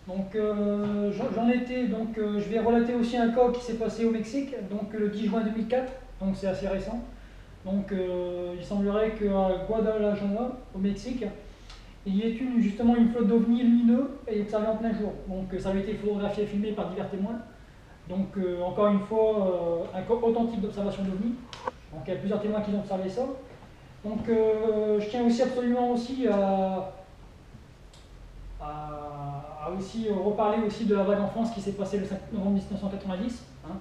Donc j'en étais, je vais relater aussi un cas qui s'est passé au Mexique, donc le 10 juin 2004, donc c'est assez récent. Donc il semblerait qu'à Guadalajara, au Mexique, il y ait eu justement une flotte d'ovnis lumineux et observée en plein jour. Donc ça avait été photographié et filmé par divers témoins. Donc encore une fois, un cas authentique d'observation d'ovnis. Donc il y a plusieurs témoins qui ont observé ça. Donc je tiens aussi absolument aussi à aussi reparler aussi de la vague en France qui s'est passée le 5 novembre 1990. Hein.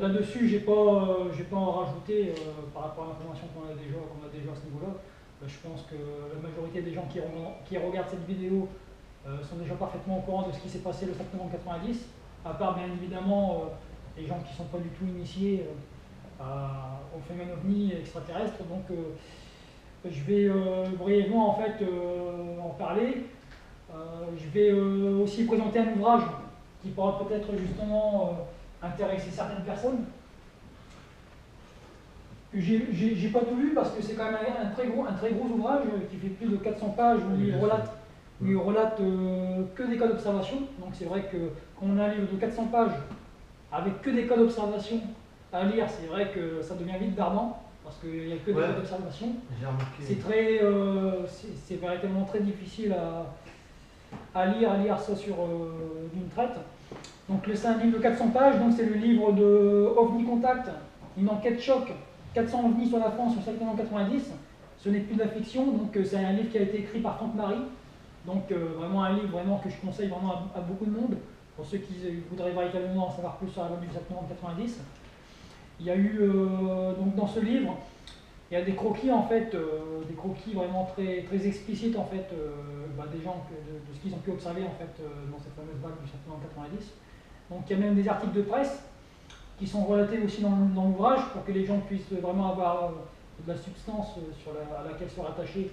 Là-dessus, j'ai pas à en rajouter par rapport à l'information qu'on a déjà à ce niveau-là. Je pense que la majorité des gens qui regardent cette vidéo sont déjà parfaitement au courant de ce qui s'est passé le 5 novembre 90, à part bien évidemment les gens qui ne sont pas du tout initiés au phénomène ovni extraterrestre. Donc je vais brièvement en fait en parler. Je vais aussi présenter un ouvrage qui pourra peut-être justement intéresser certaines personnes. J'ai pas tout lu parce que c'est quand même un très gros ouvrage qui fait plus de 400 pages où il relate que des cas d'observation. Donc c'est vrai que quand on a un livre de 400 pages avec que des cas d'observation à lire, c'est vrai que ça devient vite barbant parce qu'il n'y a que des cas d'observation. C'est véritablement très difficile à lire ça d'une traite. Donc c'est un livre de 400 pages, donc c'est le livre de OVNI Contact, une enquête choc, 400 ovnis sur la France en 1990. Ce n'est plus de la fiction, donc c'est un livre qui a été écrit par Franck Marie. Donc vraiment un livre vraiment que je conseille vraiment à beaucoup de monde, pour ceux qui voudraient véritablement en savoir plus sur la vague du 7 novembre 90. Il y a eu, donc dans ce livre, il y a des croquis en fait, des croquis vraiment très explicites en fait, des gens, de ce qu'ils ont pu observer en fait dans cette fameuse vague du 7 novembre 90. Donc il y a même des articles de presse qui sont relatés aussi dans l'ouvrage pour que les gens puissent vraiment avoir de la substance à laquelle se rattacher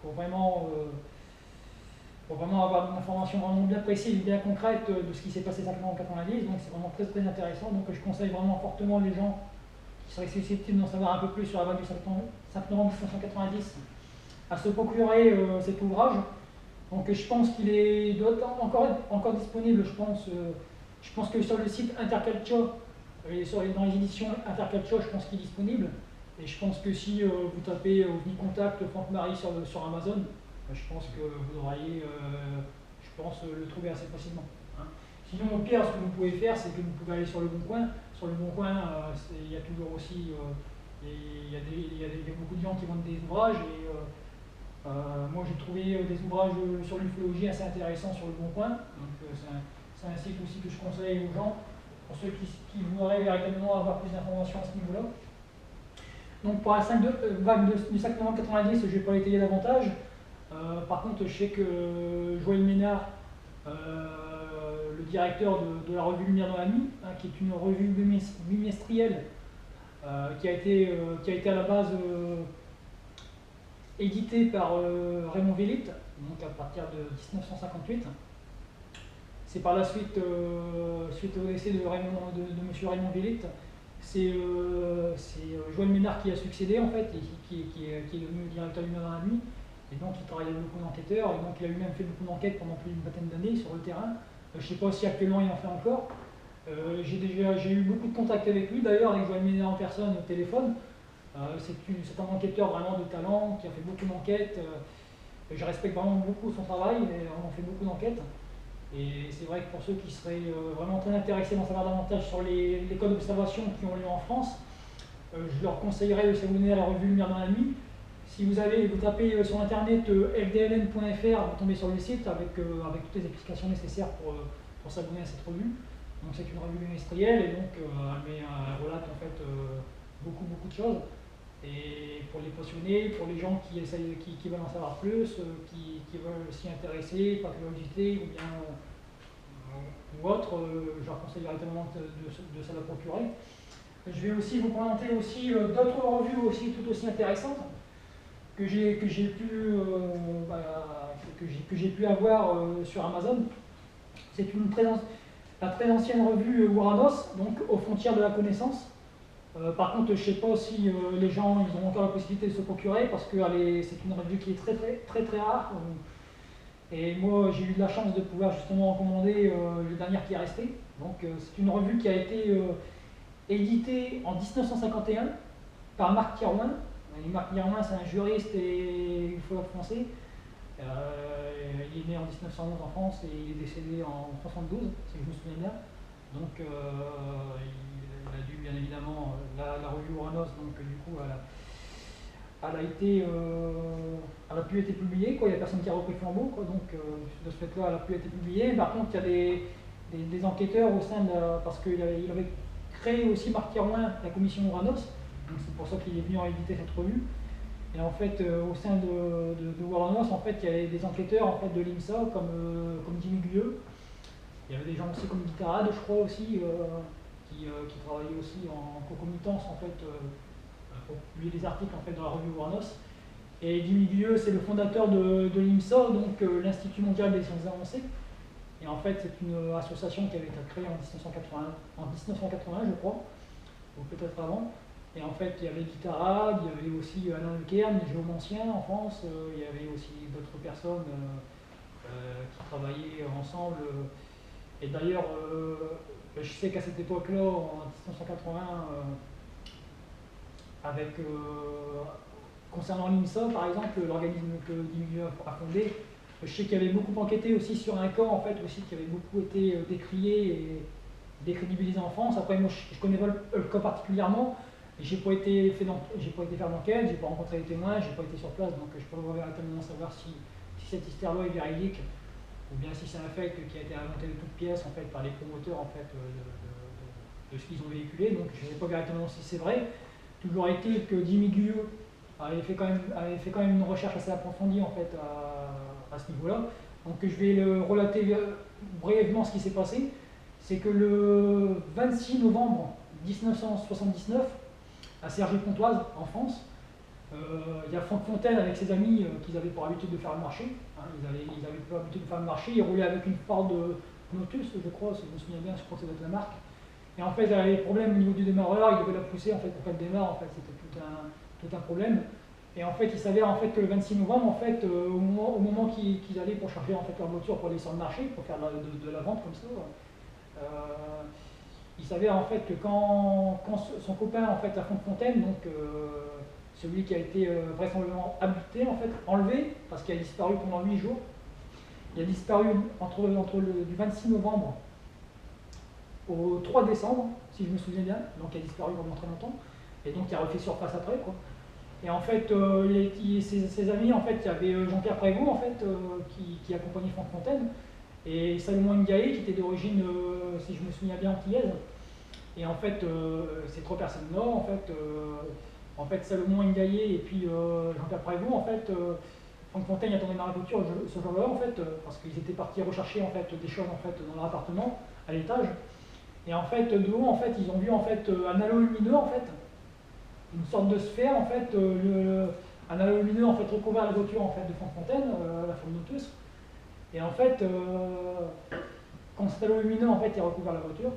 pour vraiment avoir une information vraiment bien précise et bien concrète de ce qui s'est passé exactement en 90. Donc c'est vraiment très intéressant. Donc je conseille vraiment fortement les gens qui seraient susceptibles d'en savoir un peu plus sur la vague du 5 novembre 1990 à se procurer cet ouvrage. Donc je pense qu'il doit être encore disponible, je pense que sur le site Interculture, dans les éditions Interculture, je pense qu'il est disponible. Et je pense que si vous tapez OVNI Contact Franck Marie sur Amazon, je pense que vous auriez, le trouver assez facilement. Hein. Sinon, au pire, ce que vous pouvez faire, c'est que vous pouvez aller sur Le Bon Coin. Sur Le Bon Coin, il y a toujours aussi il y a beaucoup de gens qui vendent des ouvrages. Et moi, j'ai trouvé des ouvrages sur l'ufologie assez intéressants sur Le Bon Coin. Donc, c'est un site aussi que je conseille aux gens, pour ceux qui voudraient véritablement avoir plus d'informations à ce niveau-là. Donc pour la vague du 5 novembre 90, je ne vais pas l'étayer davantage. Par contre, je sais que Joël Ménard, le directeur de la revue Lumière dans la nuit, hein, qui est une revue bimestrielle qui a été à la base éditée par Raymond Vellit, donc à partir de 1958. C'est par la suite, suite au décès de M. Raymond Vellit, c'est Joël Ménard qui a succédé en fait, et qui est devenu directeur Lumière dans la nuit. Et donc il travaillait avec beaucoup d'enquêteurs, et donc il a lui-même fait beaucoup d'enquêtes pendant plus d'une vingtaine d'années sur le terrain. Je ne sais pas si actuellement il en fait encore. J'ai eu beaucoup de contacts avec lui, d'ailleurs avec Joël Ménard en personne au téléphone. C'est un enquêteur vraiment de talent, qui a fait beaucoup d'enquêtes. Je respecte vraiment beaucoup son travail, et on fait beaucoup d'enquêtes. Et c'est vrai que pour ceux qui seraient vraiment très intéressés d'en savoir davantage sur les cas d'observation qui ont lieu en France, je leur conseillerais de s'abonner à la revue Lumière dans la nuit. Si vous tapez sur internet fdln.fr, vous tombez sur le site avec toutes les explications nécessaires pour s'abonner à cette revue. Donc c'est une revue bimestrielle et donc elle relate en fait beaucoup de choses. Et pour les passionnés, pour les gens qui veulent en savoir plus, qui veulent s'y intéresser par curiosité ou bien ou autre, je leur conseille véritablement de se la procurer. Je vais aussi vous présenter aussi d'autres revues aussi tout aussi intéressantes que j'ai pu avoir sur Amazon. C'est la très ancienne revue Uranus, donc aux frontières de la connaissance. Par contre, je ne sais pas si les gens ils ont encore la possibilité de se procurer parce que c'est une revue qui est très rare. Et moi, j'ai eu de la chance de pouvoir justement recommander le dernier qui est resté. Donc, c'est une revue qui a été éditée en 1951 par Marc Kirwan. Et Marc Kirwan, c'est un juriste et ufologue français. Il est né en 1911 en France et il est décédé en 1972, si je me souviens bien. Donc, il a dû bien évidemment la revue Uranus, donc du coup, elle a pu être publiée, quoi. Il n'y a personne qui a repris le flambeau, quoi. Donc de ce fait-là, elle a pu être publiée. Par contre, il y a des enquêteurs au sein de parce qu'il avait créé aussi Marc Kirwan la commission Uranus, donc c'est pour ça qu'il est venu en éditer cette revue. Et en fait, au sein de Uranus, en fait, il y avait des enquêteurs en fait, de l'INSA comme Jimmy Guilleux. Il y avait des gens aussi comme Guy Tarade, je crois aussi, qui travaillaient aussi en concomitance en fait, pour publier des articles en fait, dans la revue Uranus. Et Jimmy Guilleux, c'est le fondateur de l'INSA, donc l'Institut mondial des sciences avancées. Et en fait, c'est une association qui avait été créée en 1980, je crois, ou peut-être avant. Et en fait, il y avait Guy Tarade, il y avait aussi Alain Lecairn, les géomanciens en France, il y avait aussi d'autres personnes qui travaillaient ensemble. Et d'ailleurs, je sais qu'à cette époque-là, en 1980, concernant l'INSA, par exemple, l'organisme que Jimmy a fondé, je sais qu'il y avait beaucoup enquêté aussi sur un cas en fait, aussi, qui avait beaucoup été décrié et décrédibilisé en France. Après, moi, je ne connais pas le cas particulièrement. J'ai pas été faire d'enquête, j'ai pas rencontré les témoins, j'ai pas été sur place, donc je peux pas véritablement savoir si cette histoire-là est véridique ou bien si c'est un fait qui a été inventé de toutes pièces en fait par les promoteurs en fait de ce qu'ils ont véhiculé. Donc je ne sais pas véritablement si c'est vrai. Toujours est-il que Jimmy Guilleux avait fait quand même une recherche assez approfondie en fait à ce niveau-là. Donc je vais le relater brièvement ce qui s'est passé. C'est que le 26 novembre 1979, à Cergy-Pontoise, en France, il y a Franck Fontaine avec ses amis qui avaient pour habitude de faire le marché. Hein, ils avaient pour habitude de faire le marché, ils roulaient avec une Ford Lotus, je crois, si je me souviens bien, je crois que c'est la marque. Et en fait, il y avait des problèmes au niveau du démarreur, ils devaient la pousser en fait, pour qu'elle démarre, en fait, c'était tout un problème. Et en fait, il s'avère en fait, que le 26 novembre, en fait, au moment qu'ils allaient pour charger en fait, leur voiture pour aller sur le marché, pour faire de la vente comme ça, il s'avère en fait que quand son copain en fait, à Fontaine, donc celui qui a été vraisemblablement habité, en fait, enlevé, parce qu'il a disparu pendant 8 jours, il a disparu du 26 novembre au 3 décembre, si je me souviens bien, donc il a disparu pendant très longtemps, et donc il a refait surface après, quoi. Et en fait, ses amis, en fait, il y avait Jean-Pierre Prévost, en fait, qui accompagnait Franck Fontaine, et Salomon Ndiaye, qui était d'origine, si je me souviens bien, antillaise. Et en fait, ces trois personnes-là, en fait, Salomon Ndiaye et puis Jean-Pierre Prévost, en fait, Franck Fontaine attendait dans la voiture ce jour-là, en fait, parce qu'ils étaient partis rechercher en fait, des choses en fait, dans leur appartement, à l'étage. Et en fait, de haut, en fait, ils ont vu en fait, un halo lumineux, en fait, une sorte de sphère, en fait, un halo lumineux en fait, recouvert la voiture en fait, de Franck Fontaine, la Ford Lotus. Et en fait, quand cet halo lumineux en fait, est recouvert la voiture,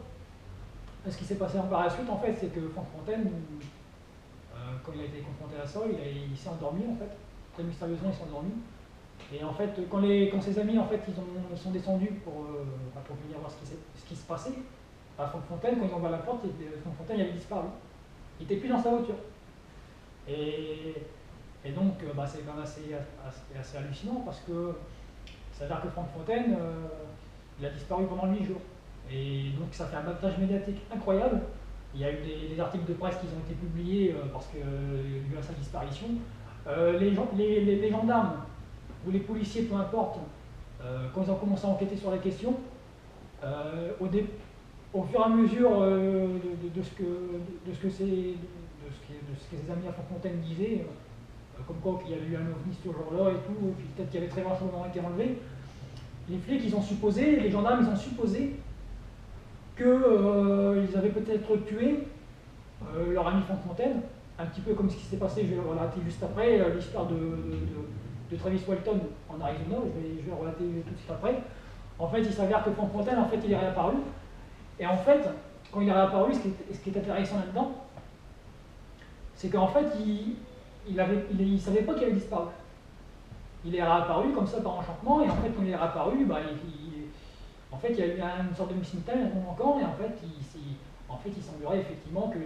ce qui s'est passé par la suite, en fait, c'est que Franck Fontaine, quand il a été confronté à ça, il s'est endormi, en fait. Très mystérieusement, il s'est endormi. Et en fait, quand ses amis, en fait, ils sont descendus pour venir voir ce qui se passait, à Franck Fontaine, quand ils ont ouvert la porte, Franck Fontaine il avait disparu. Il n'était plus dans sa voiture. Et donc, c'est quand même assez hallucinant parce que ça veut dire que Franck Fontaine, il a disparu pendant 8 jours. Et donc, ça fait un battage médiatique incroyable. Il y a eu des articles de presse qui ont été publiés parce que dû à sa disparition. Les gendarmes ou les policiers, peu importe, quand ils ont commencé à enquêter sur la question, au fur et à mesure de ce que ses amis à Fontaine disaient, comme quoi qu'il y avait eu un ovni ce jour-là et tout, et puis peut-être qu'il y avait très vraisemblablement été enlevé, les flics, les gendarmes, ils ont supposé qu'ils avaient peut-être tué leur ami Franck Fontaine, un petit peu comme ce qui s'est passé, je vais le relater juste après, l'histoire de Travis Walton en Arizona, je vais le relater tout de suite après. En fait, il s'avère que Franck Fontaine, en fait, il est réapparu. Et en fait, quand il est réapparu, ce qui est intéressant là-dedans, c'est qu'en fait, il savait pas qu'il avait disparu. il est réapparu comme ça par enchantement, et en fait, quand il est réapparu, bah, en fait, il y a eu une sorte de missing time encore, et en fait, il semblerait effectivement que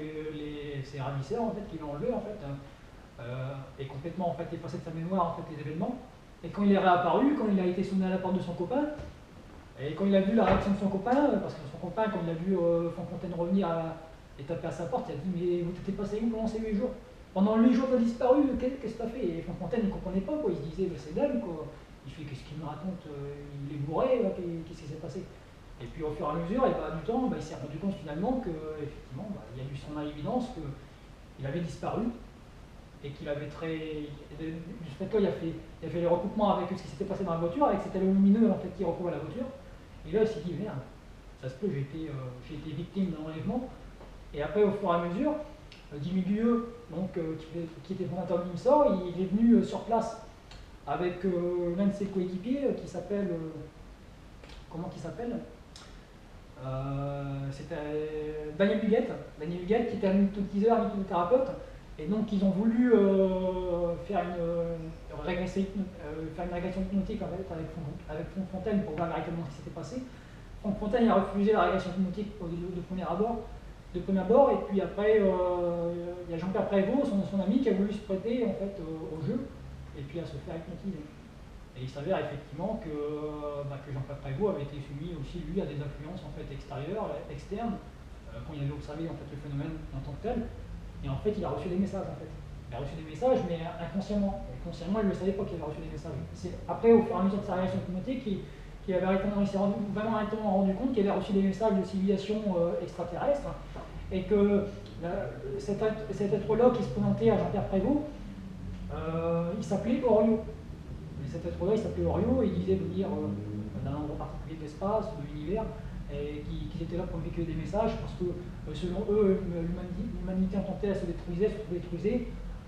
ces ravisseurs en fait, qui l'ont enlevé, en fait, et complètement en fait, effacé de sa mémoire en fait, les événements. Et quand il est réapparu, quand il a été sonné à la porte de son copain, et quand il a vu la réaction de son copain, parce que son copain, quand il a vu Fontaine revenir et taper à sa porte, il a dit mais vous t'étais passé où pendant ces 8 jours? Pendant 8 jours, t'as disparu, qu'est-ce que t'as fait? Et Fontaine ne comprenait pas, quoi. Il se disait, bah, c'est dingue, quoi. Il fait, qu'est-ce qu'il me raconte? Il est bourré, qu'est-ce qui s'est passé? Et puis au fur et à mesure, et bah, du temps, bah, il s'est rendu compte finalement que, effectivement, bah, il y a eu son évidence qu'il avait disparu et qu'il avait très. Du fait là, il a fait les recoupements avec ce qui s'était passé dans la voiture, avec cet halo lumineux en fait, qui recouvre la voiture. Et là, il s'est dit, merde, ça se peut, j'ai été victime d'un enlèvement. Et après, au fur et à mesure, Jimmy Guilleux, donc, qui était fondateur de l'IMSA, il est venu sur place avec l'un de ses coéquipiers qui s'appelle. Comment il s'appelle C'était Daniel Huguette. Daniel Huguette qui était un hypnotiseur, un hypnothérapeute. Et donc, ils ont voulu faire une régression hypnotique en fait, avec Franck Fontaine pour voir véritablement ce qui s'était passé. Franck Fontaine a refusé la régression hypnotique de premier abord. Et puis après, il y a Jean-Pierre Prévost, son ami, qui a voulu se prêter en fait, au jeu et puis à se faire hypnotiser. Et il s'avère effectivement que Jean-Pierre Prévost avait été soumis aussi, lui, à des influences en fait, extérieures, externes, quand il avait observé en fait, le phénomène en tant que tel. Et en fait, il a reçu des messages, en fait. Il a reçu des messages, mais inconsciemment. Et consciemment, il ne le savait pas qu'il avait reçu des messages. C'est après, au fur et à mesure de sa réaction hypnotique, il s'est vraiment rendu compte qu'il avait reçu des messages de civilisation extraterrestre, et que cet être-là qui se présentait à Jean-Pierre Prévost, il s'appelait Orio. Et cet être-là, il s'appelait Orio, et il disait venir d'un endroit particulier de l'espace, de l'univers, et qu'ils étaient là pour véhiculer des messages, parce que selon eux, l'humanité en tant que telle se détruisait,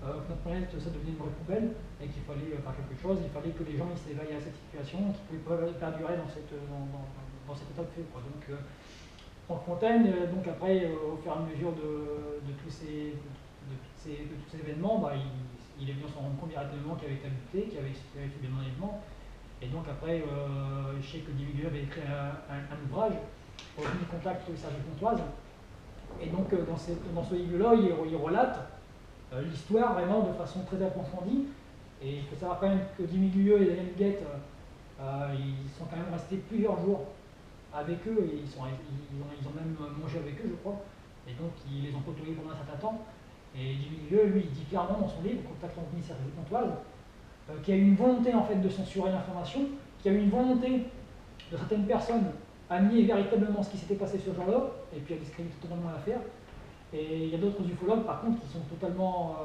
que notre planète ça devenait une vraie poubelle, et qu'il fallait faire quelque chose, il fallait que les gens s'éveillent à cette situation, qu'ils ne pouvaient pas perdurer dans cet état de fait. Donc, Franck Fontaine, donc après, au fur et à mesure de tous ces événements, bah, il est venu s'en rendre compte directement qu'il avait été abuté, qu'il avait subi un enlèvement. Et donc après, je sais que Jimmy Guilleux avait écrit un ouvrage, Revenu contact avec Serge Pontoise. Et donc dans ce livre-là, il relate l'histoire vraiment de façon très approfondie. Et il faut savoir quand même que Jimmy Guilleux et Daniel Huguette, ils sont quand même restés plusieurs jours avec eux, et ils ont même mangé avec eux, je crois. Et donc ils les ont côtoyés pendant un certain temps. Et Jimmy Guilleux, lui, il dit clairement dans son livre, Contact entre Serge Pontoise, qu'il y a eu une volonté en fait de censurer l'information, qu'il y a eu une volonté de certaines personnes à nier véritablement ce qui s'était passé ce jour-là, et puis à discréditer totalement l'affaire. Et il y a d'autres ufologues par contre qui sont totalement,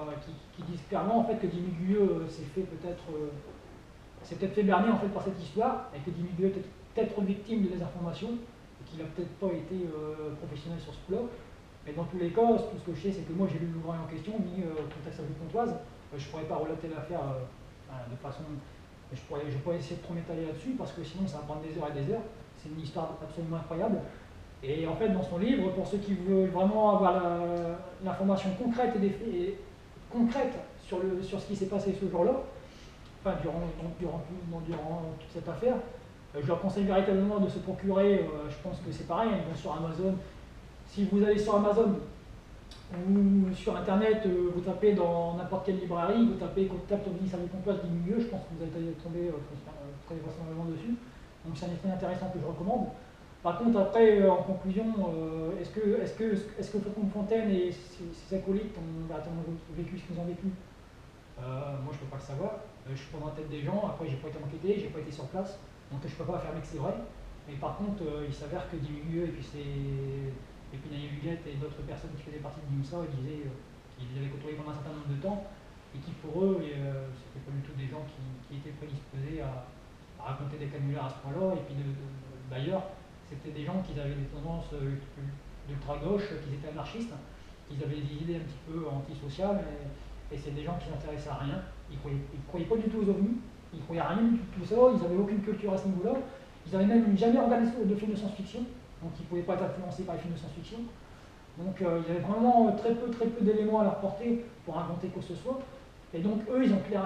qui disent clairement en fait que Jimmy Guilleux s'est peut-être fait berner en fait par cette histoire, et que Jimmy Guilleux était peut-être victime de désinformation, et qu'il n'a peut-être pas été professionnel sur ce plan. Mais dans tous les cas, tout ce que je sais, c'est que moi j'ai lu l'ouvrage en question, mis Contact avec Pontoise. Je ne pourrais pas relater l'affaire de façon. Je pourrais essayer de trop m'étaler là-dessus, parce que sinon ça va prendre des heures et des heures. C'est une histoire absolument incroyable. Et en fait, dans son livre, pour ceux qui veulent vraiment avoir l'information concrète et concrète sur ce qui s'est passé ce jour-là, enfin durant toute cette affaire, je leur conseille véritablement de se procurer, je pense que c'est pareil, ils vont sur Amazon. Si vous allez sur Amazon ou sur Internet, vous tapez dans n'importe quelle librairie, vous tapez Contact OVNI Serge Pontoise du milieu, je pense que vous allez tomber très vraisemblablement dessus. Donc c'est un effet intéressant que je recommande. Par contre, après, en conclusion, est-ce que Franck Fontaine et ses acolytes ont vécu ce qu'ils ont vécu? Moi, je ne peux pas le savoir. Je suis pas dans la tête des gens. Après, j'ai pas été enquêté, j'ai pas été sur place, donc je ne peux pas affirmer que c'est vrai. Mais par contre, il s'avère que Jimmy Guilleux et puis Daniel Huguette et d'autres personnes qui faisaient partie de l'IMSA disaient qu'ils les avaient côtoyés pendant un certain nombre de temps, et qui pour eux, c'était pas du tout des gens qui étaient prédisposés à raconter des canulars à ce point-là. Et puis d'ailleurs, c'était des gens qui avaient des tendances d'ultra-gauche, qui étaient anarchistes, qui avaient des idées un petit peu antisociales, et c'est des gens qui s'intéressaient à rien. Ils ne croyaient pas du tout aux ovnis, ils ne croyaient à rien du tout ça, ils n'avaient aucune culture à ce niveau-là, ils n'avaient même jamais regardé de films de science-fiction, donc ils ne pouvaient pas être influencés par les films de science-fiction. Donc il y avait vraiment très peu d'éléments à leur porter pour inventer quoi que ce soit. Et donc eux, ils ont clair.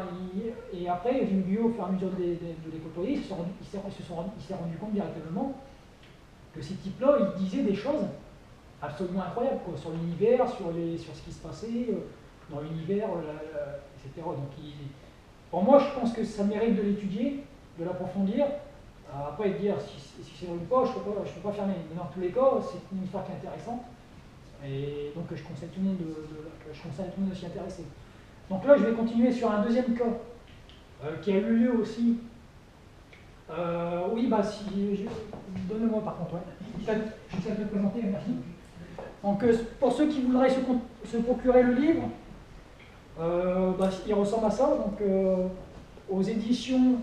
Et après, Jim Guyot, au fur et à mesure de les côtoyer, il s'est rendu compte directement que ces types-là, ils disaient des choses absolument incroyables quoi, sur l'univers, sur ce qui se passait dans l'univers, etc. Donc, pour moi, je pense que ça mérite de l'étudier, de l'approfondir. Après, dire si c'est vrai ou pas, je ne peux pas fermer. Mais dans tous les cas, c'est une histoire qui est intéressante. Et donc, je conseille tout le monde de s'y intéresser. Donc là, je vais continuer sur un deuxième cas qui a eu lieu aussi. Oui, bah si. Donne-moi par contre, ouais. Je sais te le présenter, merci. Donc, pour ceux qui voudraient se procurer le livre, bah, il ressemble à ça, donc aux éditions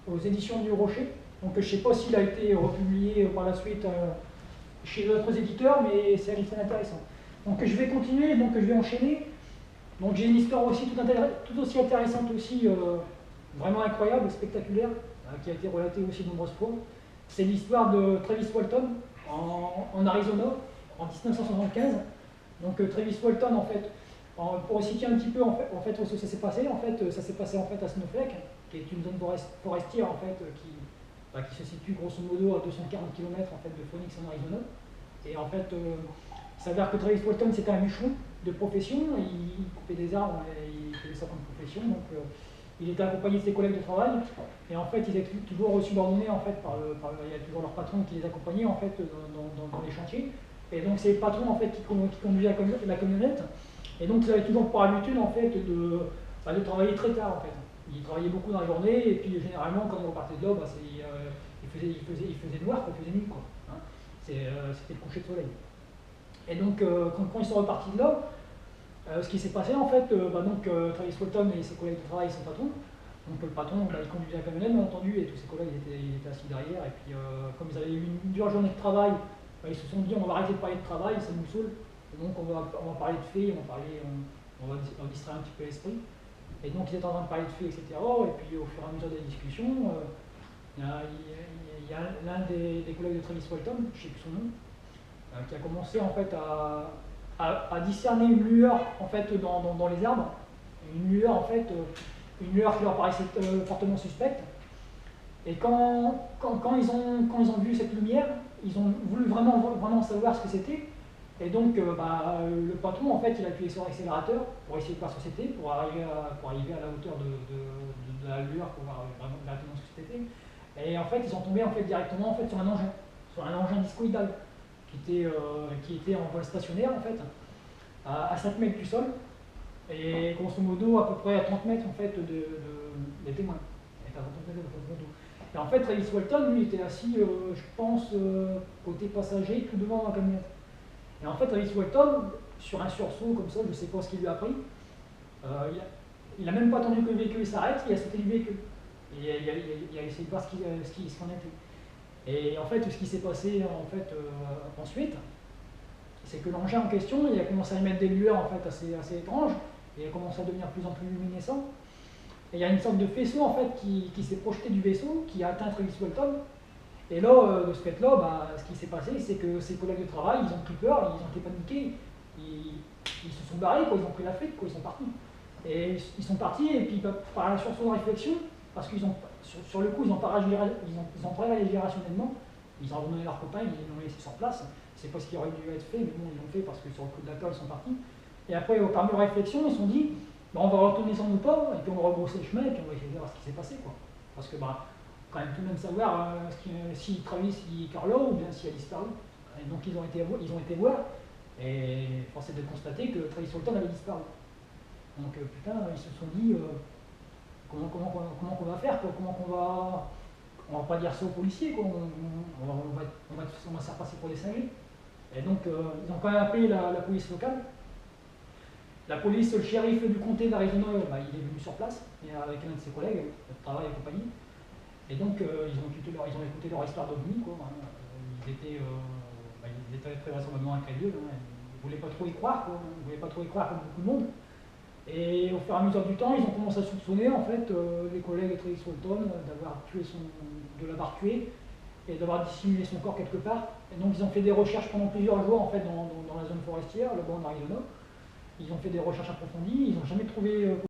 du Rocher. Donc, je ne sais pas s'il a été republié par la suite chez d'autres éditeurs, mais c'est intéressant. Donc, je vais continuer, donc je vais enchaîner. Donc, j'ai une histoire aussi tout aussi intéressante aussi, vraiment incroyable, spectaculaire, qui a été relatée aussi de nombreuses fois. C'est l'histoire de Travis Walton en Arizona en 1975. Donc Travis Walton, en fait, pour situer un petit peu en fait où ça s'est passé, ça s'est passé en fait à Snowflake, qui est une zone forestière en fait qui se situe grosso modo à 240 km en fait de Phoenix en Arizona. Et en fait, il s'avère que Travis Walton c'était un bûcheron de profession, il coupait des arbres et il faisait ça comme profession. Donc il était accompagné de ses collègues de travail, et en fait, ils étaient toujours subordonnés en fait, il y a toujours leur patron qui les accompagnait en fait, dans les chantiers. Et donc, c'est le patron en fait, qui conduisait la camionnette. Et donc, ils avaient toujours pour habitude en fait, de travailler très tard. En fait. Ils travaillaient beaucoup dans la journée, et puis généralement, quand ils repartaient de là, bah, il faisait noir, il faisait nuit. Quoi, hein. C'était le coucher de soleil. Et donc, quand ils sont repartis de là, ce qui s'est passé en fait, Travis Walton et ses collègues de travail, son patron. Donc le patron, il conduisait la camionnette, bien entendu, et tous ses collègues ils étaient assis derrière. Et puis comme ils avaient eu une dure journée de travail, ils se sont dit on va arrêter de parler de travail, ça nous saoule. Et donc on va parler de faits, on va distraire un petit peu l'esprit. Et donc ils étaient en train de parler de faits, etc. Et puis au fur et à mesure des discussions, il y a l'un des collègues de Travis Walton, je ne sais plus son nom, qui a commencé en fait à discerner une lueur en fait dans les arbres, une lueur en fait, une lueur qui leur paraissait fortement suspecte. Et quand ils ont vu cette lumière, ils ont voulu vraiment savoir ce que c'était. Et donc le patron en fait il a appuyé sur l'accélérateur pour essayer de voir ce que c'était, pour arriver à la hauteur de la lueur pour voir vraiment directement ce que c'était. Et en fait ils sont tombés en fait directement en fait sur un engin discoïdal qui était en vol stationnaire en fait, à 5 mètres du sol, et grosso modo à peu près à 30 mètres en fait des témoins. Et en fait, Travis Walton, lui, était assis, je pense, côté passager, tout devant la camionnette. Et en fait, Travis Walton, sur un sursaut comme ça, je ne sais pas ce qu'il lui a pris, il n'a même pas attendu que le véhicule s'arrête, il a sauté du véhicule. Et il a essayé de voir ce qu'il en était. Et en fait, ce qui s'est passé en fait, ensuite, c'est que l'engin en question, il a commencé à émettre des lueurs en fait, assez étranges, et il a commencé à devenir de plus en plus luminescent. Et il y a une sorte de faisceau en fait, qui s'est projeté du vaisseau, qui a atteint Travis Walton. Et là, de ce fait-là, ce qui s'est passé, c'est que ses collègues de travail, ils ont pris peur, ils ont été paniqués, ils se sont barrés, quoi, ils ont pris la fuite, quoi, ils sont partis. Et ils sont partis, et puis par la sursaut de réflexion, parce qu'ils ont, sur le coup, ils n'ont pas réagi rationnellement, ils ont abandonné leurs copains, ils l'ont laissé sur place. C'est pas ce qui aurait dû être fait, mais bon, ils l'ont fait parce que sur le coup de la ils sont partis. Et après, parmi leur réflexion, ils se sont dit, on va retourner sans nos pas, et puis on va rebrousser le chemin, et puis on va essayer de voir ce qui s'est passé, quoi. Parce que, quand même tout de même savoir si Travis est encore là, ou bien s'il a disparu. Et donc ils ont été voir, et force est de constater que Travis Walton avait disparu. Donc putain, ils se sont dit, comment qu'on va faire, quoi, on va pas dire ça aux policiers, quoi, on va se faire passer pour des cinglés. Et donc ils ont quand même appelé la police locale. La police, le shérif du comté d'Arizona, il est venu sur place, avec un de ses collègues, de travail et compagnie. Et donc ils ont écouté leur histoire d'OVNI, quoi. Ils étaient très vraisemblablement incrédules, hein. Ils ne voulaient pas trop y croire, quoi. Ils ne voulaient pas trop y croire comme beaucoup de monde. Et au fur et à mesure du temps, ils ont commencé à soupçonner en fait les collègues de Travis Walton de l'avoir tué et d'avoir dissimulé son corps quelque part. Et donc ils ont fait des recherches pendant plusieurs jours en fait dans la zone forestière, là-bas en Arizona. Ils ont fait des recherches approfondies, ils n'ont jamais trouvé